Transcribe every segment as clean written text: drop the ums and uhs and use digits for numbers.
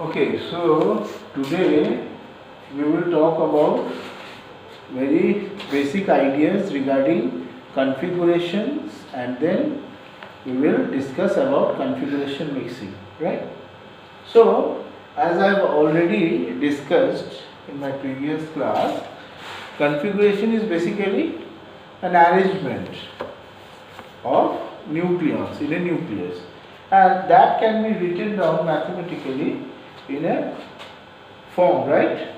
Okay, so today we will talk about very basic ideas regarding configurations, and then we will discuss about configuration mixing, right? So, as I have already discussed in my previous class, configuration is basically an arrangement of nucleons in a nucleus, and that can be written down mathematically in a form, right?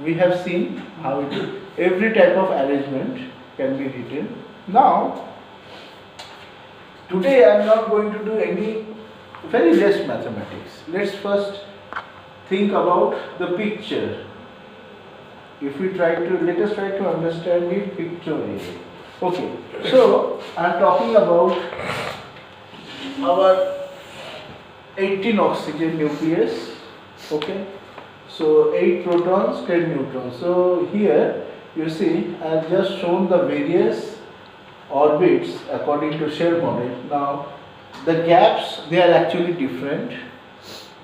We have seen how it is. Every type of arrangement can be written. Now, today I am not going to do any very less mathematics. Let's first think about the picture. If we let us try to understand the picture here. Okay, so I am talking about our 18 oxygen nucleus. Okay, so 8 protons, 10 neutrons. So here you see I have just shown the various orbits according to shell model. Now the gaps, they are actually different,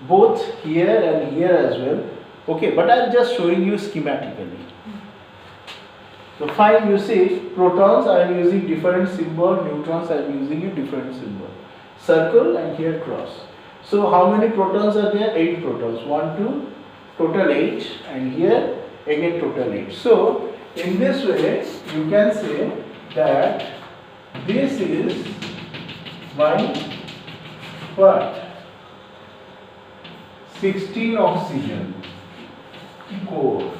both here and here as well. Okay, but I am just showing you schematically. So fine, you see protons I am using different symbol, neutrons I am using a different symbol. Circle and here cross. So how many protons are there? 8 protons. 1, 2, total 8, and here again total 8. So in this way you can say that this is my what? 16 oxygen core,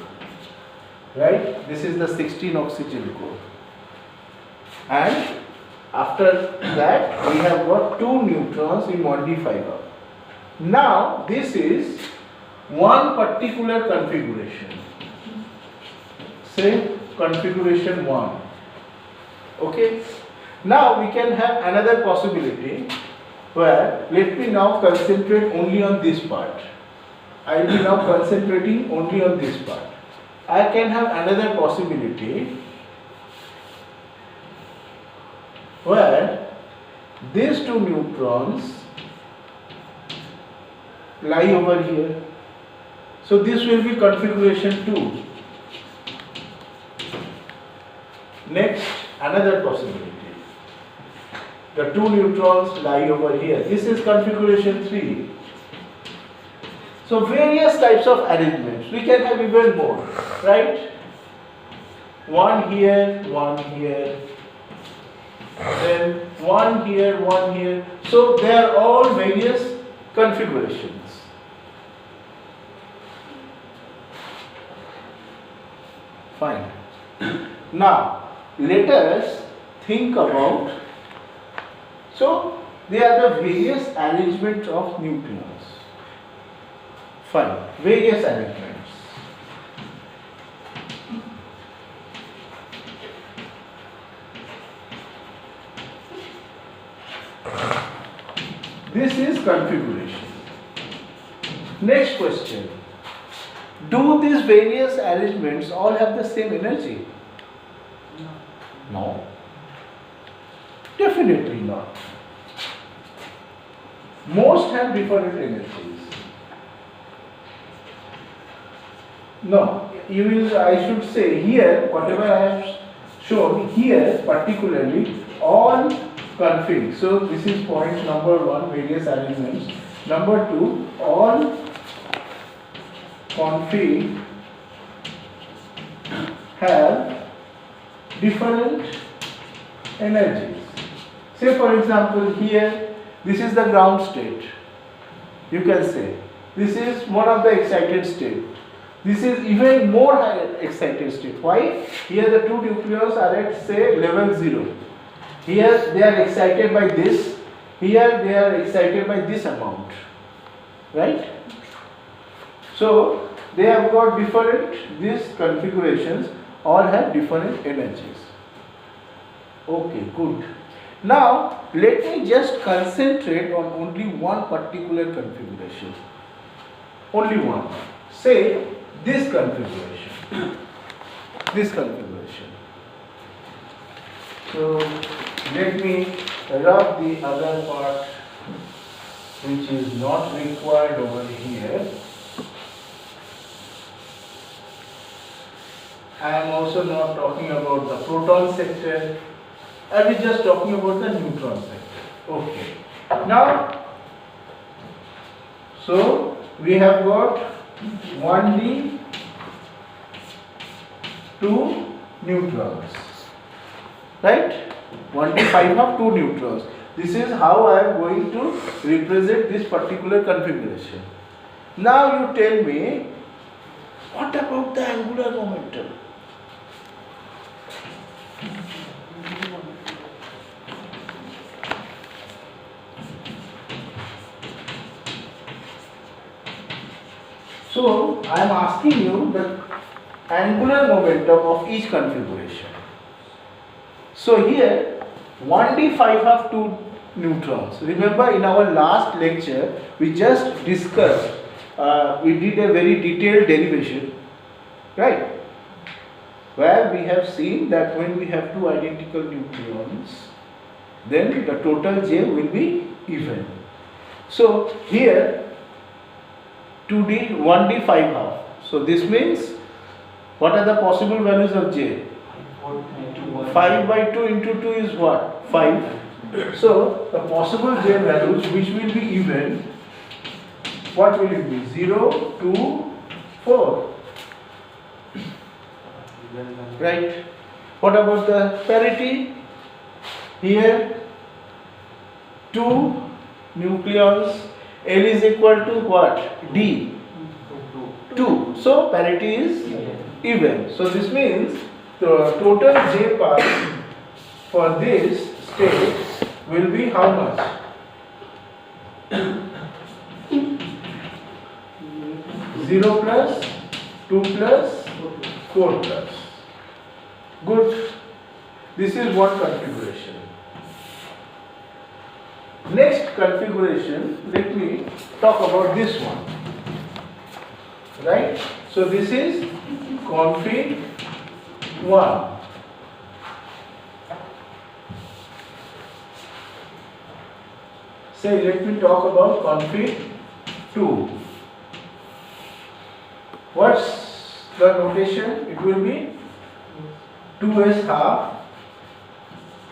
right? This is the 16 oxygen core, and after that we have got 2 neutrons in 1d fiber. Now this is one particular configuration, say configuration 1. Okay, now we can have another possibility where, let me now concentrate only on this part. I will be now concentrating only on this part. I can have another possibility where these 2 neutrons lie over here. So this will be configuration 2. Next, another possibility. The 2 neutrons lie over here. This is configuration 3. So various types of arrangements. We can have even more, right? One here, then one here. So they are all various configurations. Fine. Now, let us think about, so they are the various arrangements of nucleons. Fine, various arrangements. This is configuration. Next question. Do these various arrangements all have the same energy? No. Definitely not. Most have different energies. No, I should say here, whatever I have shown here, particularly all config. So this is point number 1, various arrangements. Number 2, all config have different energies. Say for example here, this is the ground state. You can say this is one of the excited state. This is even more higher excited state. Why? Here the 2 nucleons are at, say, level 0. Here they are excited by this. Here they are excited by this amount. Right? So they have got different, these configurations all have different energies. Okay, good. Now let me just concentrate on only one particular configuration. Only one. Say this configuration. This configuration. So let me rub the other part which is not required over here. I am also not talking about the proton sector. I am just talking about the neutron sector. Okay. Now, so we have got 1d, 2 neutrons, right? 1d 5 have 2 neutrons. This is how I am going to represent this particular configuration. Now you tell me, what about the angular momentum? So I am asking you the angular momentum of each configuration. So here 1d 5 have 2 neutrons. Remember, in our last lecture we just discussed, we did a very detailed derivation, right? Where we have seen that when we have 2 identical neutrons, then the total J will be even. So here 2d, 1d 5 half. So this means, what are the possible values of J? 5 by 2 into 2 is what? 5. So the possible J values which will be even, what will it be? 0, 2, 4. Right? What about the parity? Here 2 nucleons, L is equal to what? D. 2. So parity is even. So this means the total J pass for this state will be how much? 0 plus 2 plus 4 plus. Good. This is one configuration. Next configuration, let me talk about this one. Right? So this is config 1. Say, let me talk about config 2. What's the notation? It will be 2s half,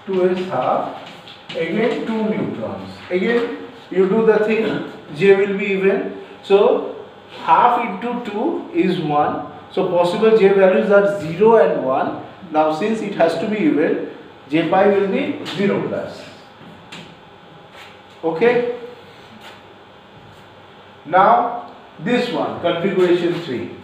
2s half, again 2 neutrons. Again you do the thing, J will be even. So half into 2 is 1. So possible J values are 0 and 1. Now since it has to be even, J pi will be 0 plus. Okay. Now this one, configuration 3.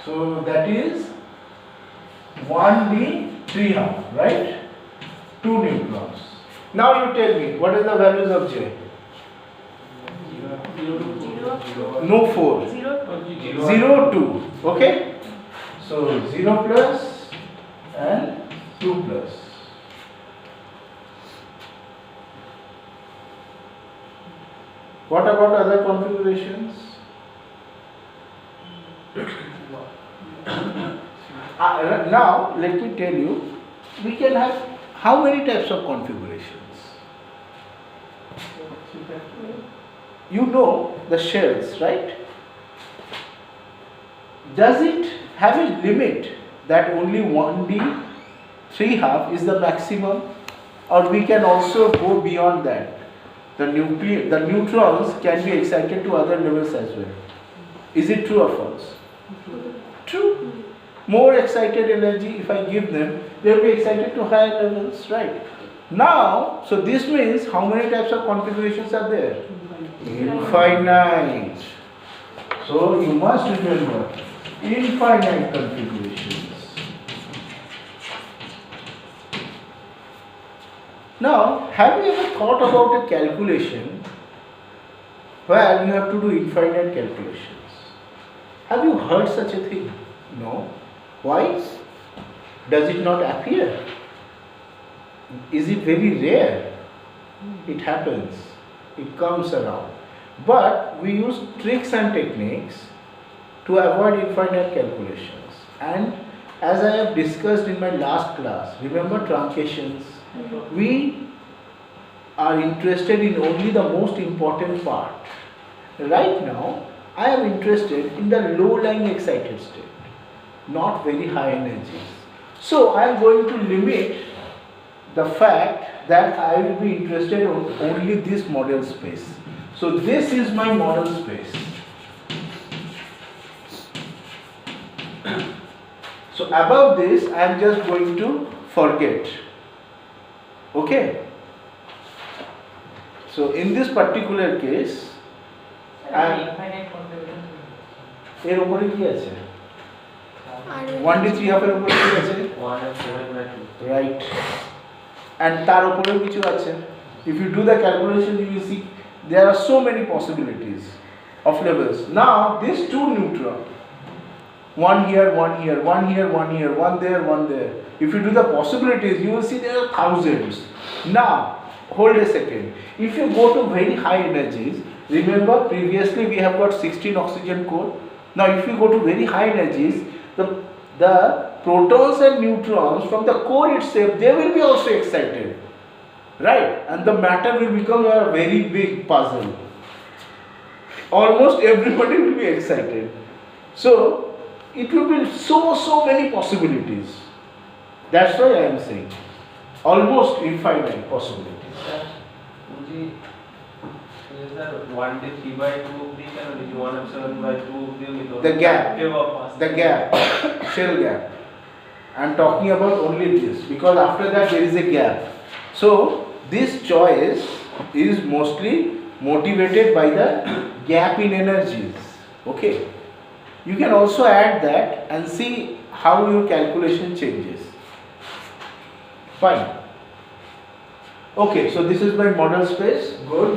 So that is 1d 3 half, right? 2 neutrons. Now you tell me, what are the values of J? No 4. 0, 2. Okay? So 0 plus and 2 plus. What about other configurations? Now let me tell you, we can have how many types of configurations? You know the shells, right? Does it have a limit that only 1d 3 half is the maximum, or we can also go beyond that? The neutrons can be excited to other levels as well. Is it true or false? True. More excited energy, if I give them, they will be excited to higher levels, right? Now, so this means how many types of configurations are there? Infinite. So you must remember, infinite configurations. Now, have you ever thought about a calculation where you have to do infinite calculations? Have you heard such a thing? No. Why? Does it not appear? Is it very rare? It happens. It comes around. But we use tricks and techniques to avoid infinite calculations. And as I have discussed in my last class, remember truncations, we are interested in only the most important part. Right now, I am interested in the low-lying excited state, not very high energies. So I am going to limit the fact that I will be interested in only this model space. So this is my model space. So above this, I am just going to forget. Okay? So in this particular case, এর উপরে কি আছে 1d3 half এর উপরে কি আছে 1/7/2 right and তার উপরেও কিছু আছে if you do the calculation you will see there are so many possibilities of levels now these two neutron one here one here one here one here one there if you do the possibilities you will see there are thousands now hold a second if you go to very high energies remember previously we have got 16 oxygen core now if you go to very high energies the protons and neutrons from the core itself they will be also excited right and the matter will become a very big puzzle almost everybody will be excited so it will be so many possibilities that's why I am saying almost infinite possibilities 1/3/2 the gap shell gap I am talking about only this because after that there is a gap so this choice is mostly motivated by the gap in energies okay you can also add that and see how your calculation changes fine okay so this is my model space good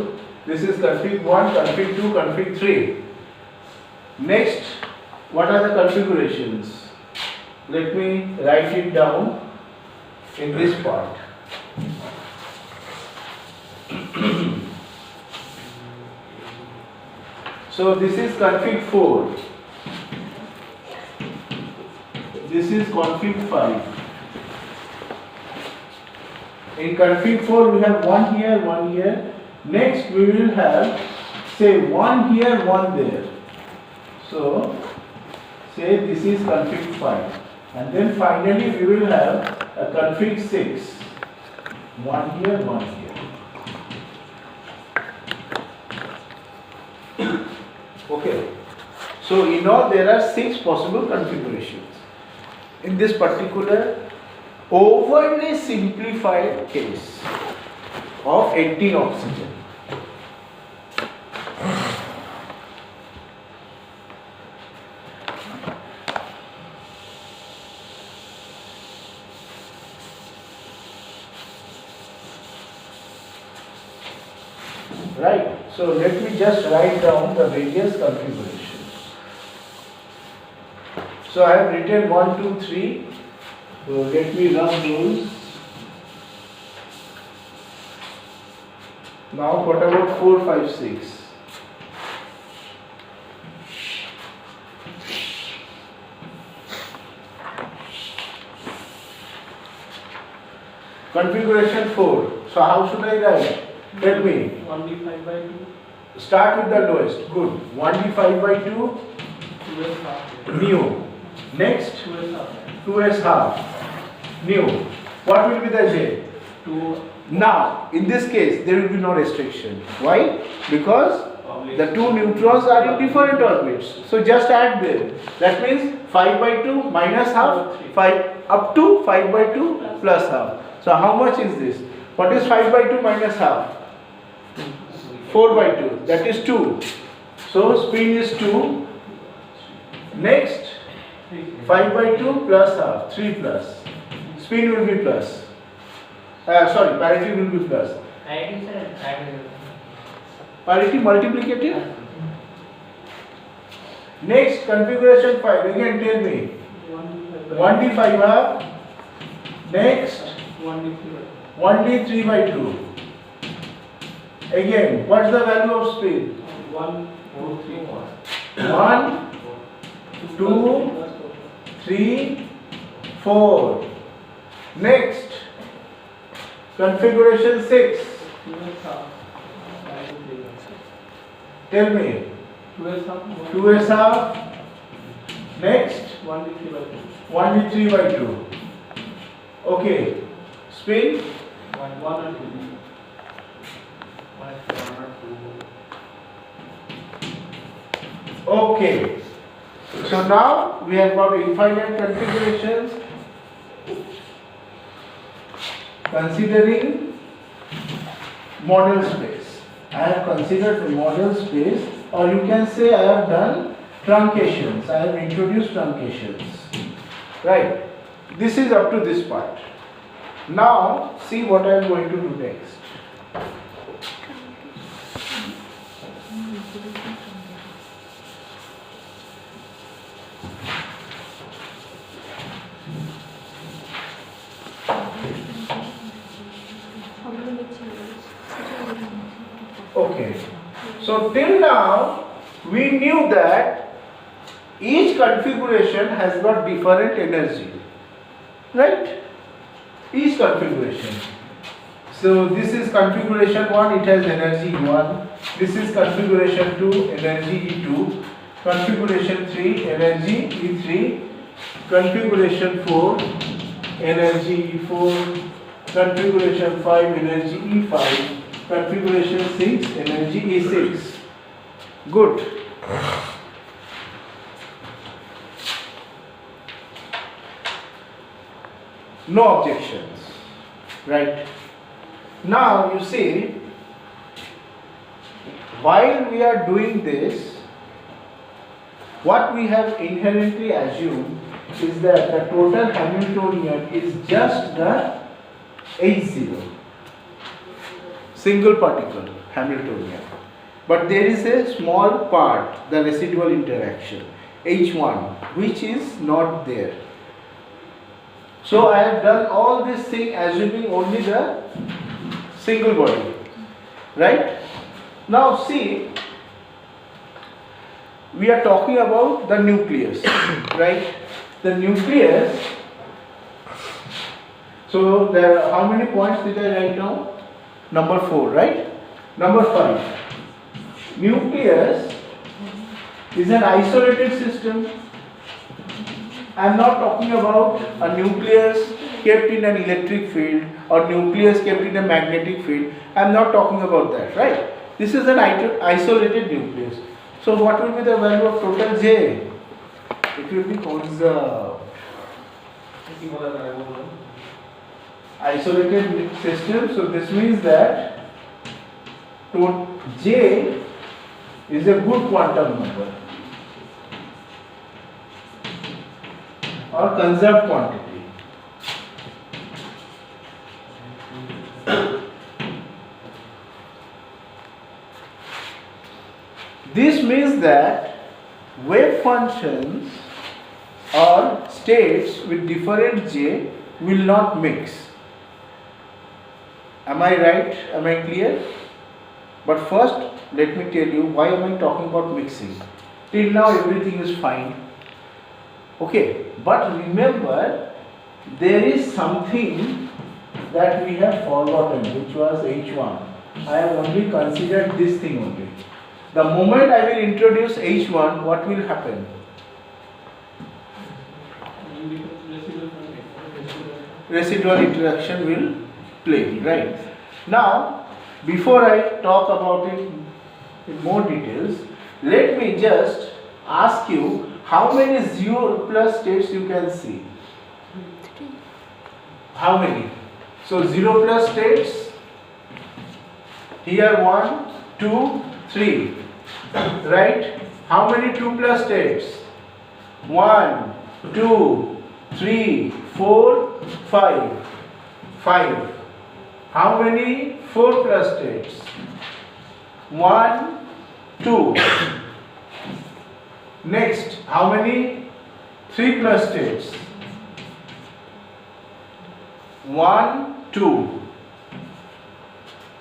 this is config 1 config 2 config 3 next what are the configurations let me write it down in this part so this is config 4 this is config 5 in config 4 we have one here next we will have say one here one there so say this is config 5 and then finally we will have a config 6 one here okay so in all there are 6 possible configurations in this particular overly simplified case of 18 oxygen right so let me just write down the various configurations so I have written 1 2 3 so let me run those now what about 4 5 6 configuration 4 so how should I write tell me 1d5/2 start with the lowest good 1d5/2 nu next 2s half nu what will be the j 2 now in this case there will be no restriction why because the two neutrons are in different orbits so just add there that means 5/2 minus half 5 up to 5/2 plus half so how much is this what is 5/2 minus half 4/2 that is 2 so spin is 2 next 5/2 plus half 3 plus spin will be plus sorry parity will be plus parity multiplicative next configuration 5 again tell me 1d5 half next 1d3/2 again what's the value of spin 1 2 3 1 2, 3, 4. Next, configuration 6. Tell me. 2s half. Next, 1d3 by 2. Okay. Spin. 1 and 2. Okay. So now we have got infinite configurations. Considering model space. I have considered the model space, or you can say I have done truncations. I have introduced truncations. Right. This is up to this part. Now see what I am going to do next. Okay. So till now we knew that each configuration has got different energy. Right? Each configuration. So this is configuration 1, it has energy 1. This is configuration 2, energy E2. Configuration 3, energy E3. Configuration 4, energy E4. Configuration 5, energy E5. Configuration 6, energy E6. Good. No objections. Right. Now you see, while we are doing this, what we have inherently assumed is that the total Hamiltonian is just the H0, single particle Hamiltonian. But there is a small part, the residual interaction, H1, which is not there. So I have done all this thing assuming only the single body, right? Now see, we are talking about the nucleus, right? The nucleus. So there are, how many points did I write down? Number 4, right? Number 5. Nucleus is an isolated system. I am not talking about a nucleus kept in an electric field or nucleus kept in a magnetic field. I am not talking about that, right? This is an isolated nucleus. So what will be the value of total J? It will be conserved. Isolated system, so this means that J is a good quantum number or conserved quantity. This means that wave functions or states with different J will not mix. Am I right? Am I clear? But first, let me tell you why am I talking about mixing. Till now everything is fine. Okay, but remember there is something that we have forgotten, which was H1. I have only considered this thing only. The moment I will introduce H1, what will happen? Residual interaction will play, right? Now, before I talk about it in more details, let me just ask you how many 0 plus states you can see. How many? So 0 plus states. Here 1, 2, 3. Right? How many 2 plus states? 1, 2, 3, 4, 5. 5. How many 4 plus states? 1, 2. Next, how many 3 plus states? 1, 2.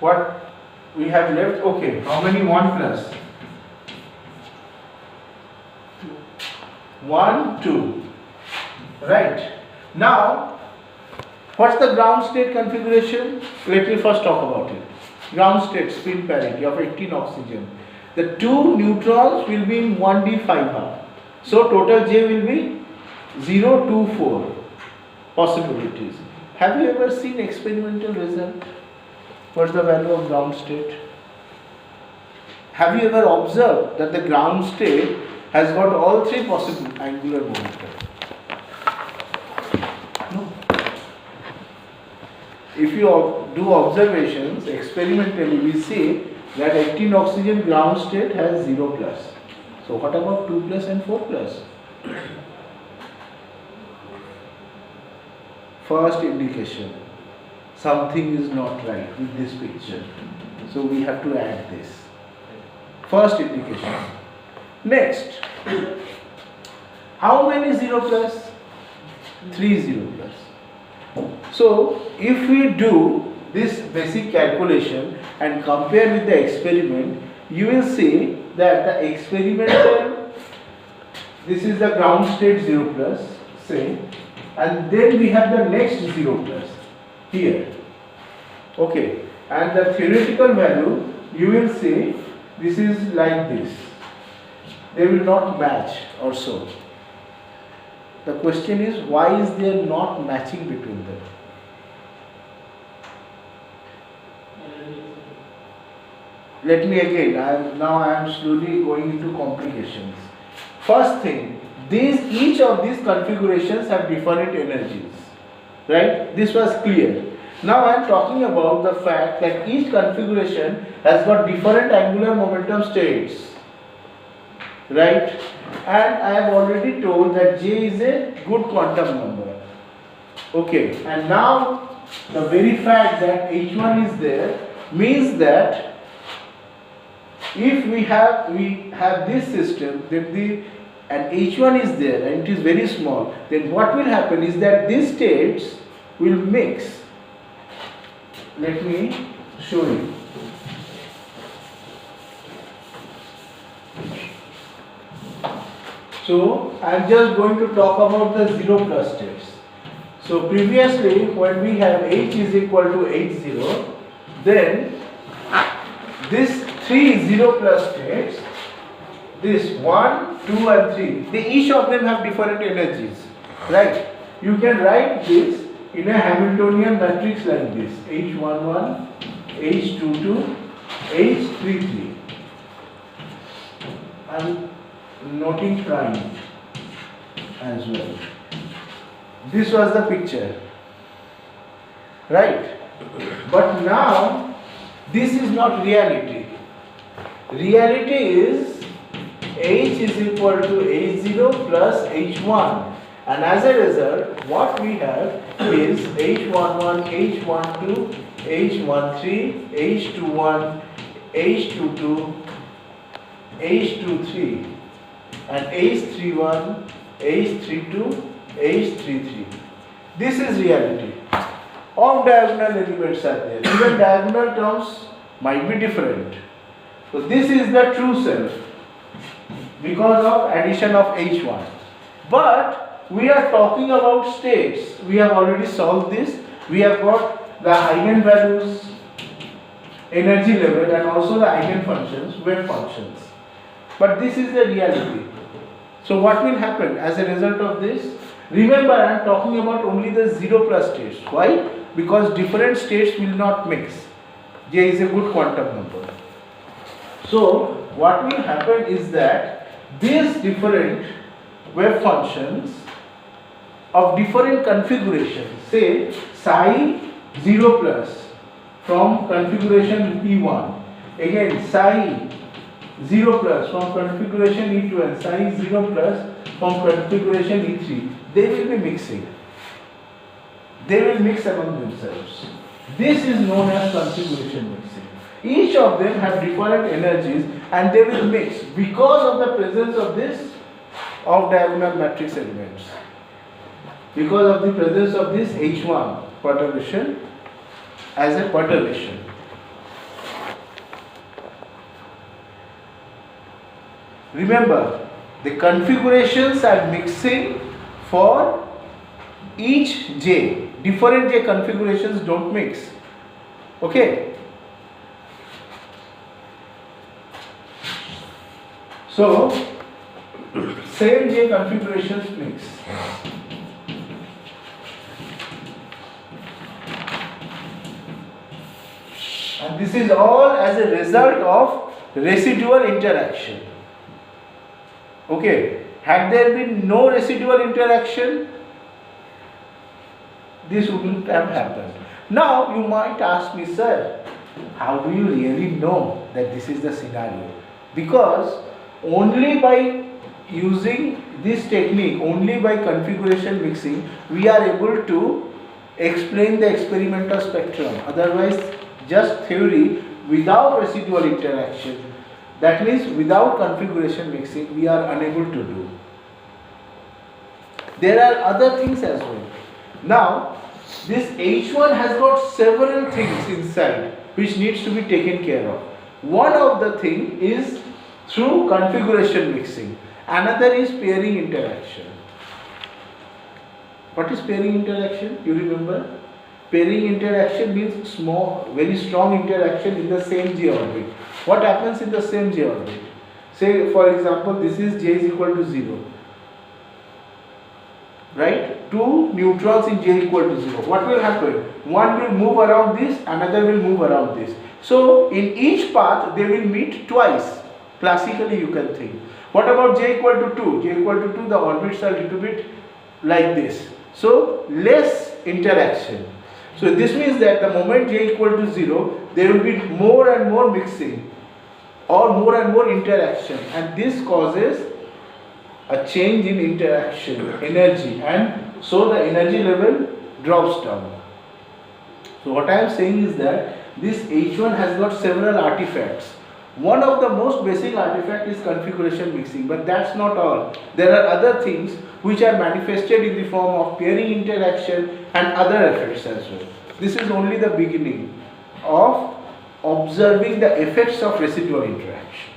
What we have left? Okay, how many 1 plus? 1, 2. Right. Now, what's the ground state configuration? Let me first talk about it. Ground state spin parity of 18 oxygen. The two neutrons will be in 1d 5 So total J will be 0, 2, 4 possibilities. Have you ever seen experimental result? What's the value of ground state? Have you ever observed that the ground state has got all three possible angular momentum? No. If you do observations experimentally, we see that 18 oxygen ground state has 0 plus. So what about 2 plus and 4 plus? First indication, something is not right with this picture. So we have to add this. First indication. Next, how many 0 plus? 3 0 plus. So if we do this basic calculation and compare with the experiment, you will see that the experimental, this is the ground state 0 plus, say, and then we have the next 0 plus here. Okay, and the theoretical value, you will see this is like this. They will not match or so. The question is, why is there not matching between them? Let me again, I am slowly going into complications. First thing, each of these configurations have different energies. Right? This was clear. Now I am talking about the fact that each configuration has got different angular momentum states. Right? And I have already told that J is a good quantum number. Okay, and now the very fact that H1 is there means that if we have this system, then and H1 is there and it is very small, then what will happen is that these states will mix. Let me show you. So I am just going to talk about the 0 plus states. So previously when we have H is equal to H0, then this 3 0 plus states, this 1, 2 and 3, each of them have different energies, right? You can write this in a Hamiltonian matrix like this, H11, H22, H33. I am noting prime as well. This was the picture, right? But now this is not reality. Reality is H is equal to H0 plus H1, and as a result what we have is H11, H12, H13, H21, H22, H23 and H31, H32, H33. This is reality. All diagonal elements are there. Even diagonal terms might be different. So this is the true self because of addition of H1. But we are talking about states. We have already solved this. We have got the eigenvalues, energy level and also the eigenfunctions, wave functions. But this is the reality. So what will happen as a result of this? Remember, I am talking about only the 0 plus states. Why? Because different states will not mix. J is a good quantum number. So what will happen is that these different wave functions of different configurations, say psi 0 plus from configuration E1, again psi 0 plus from configuration E2 and psi 0 plus from configuration E3, they will be mixing. They will mix among themselves. This is known as configuration mixing. Each of them have different energies and they will mix because of the presence of this off-diagonal matrix elements. Because of the presence of this H1 perturbation as a perturbation. Remember, The configurations are mixing for each J. Different J configurations don't mix. Okay. So, same J configurations mix. And this is all as a result of residual interaction. Okay, had there been no residual interaction, this wouldn't have happened. Now you might ask me, sir, how do you really know that this is the scenario? Because only by using this technique, only by configuration mixing, we are able to explain the experimental spectrum. Otherwise, just theory without residual interaction, that means without configuration mixing, we are unable to do. There are other things as well. Now, this H1 has got several things inside which needs to be taken care of. One of the thing is through configuration mixing. Another is pairing interaction. What is pairing interaction? You remember? Pairing interaction means small, very strong interaction in the same J orbit. What happens in the same J orbit? Say for example, this is J is equal to 0. Right? Two neutrons in J equal to 0. What will happen? One will move around this, another will move around this. So in each path they will meet twice. Classically you can think. What about J equal to 2? J equal to 2, the orbits are a little bit like this. So less interaction. So this means that the moment J equal to 0, there will be more and more mixing or more and more interaction, and this causes a change in interaction energy, and so the energy level drops down. So what I am saying is that this H1 has got several artifacts. One of the most basic artifact is configuration mixing, but that's not all. There are other things which are manifested in the form of pairing interaction and other effects as well. This is only the beginning of observing the effects of residual interaction.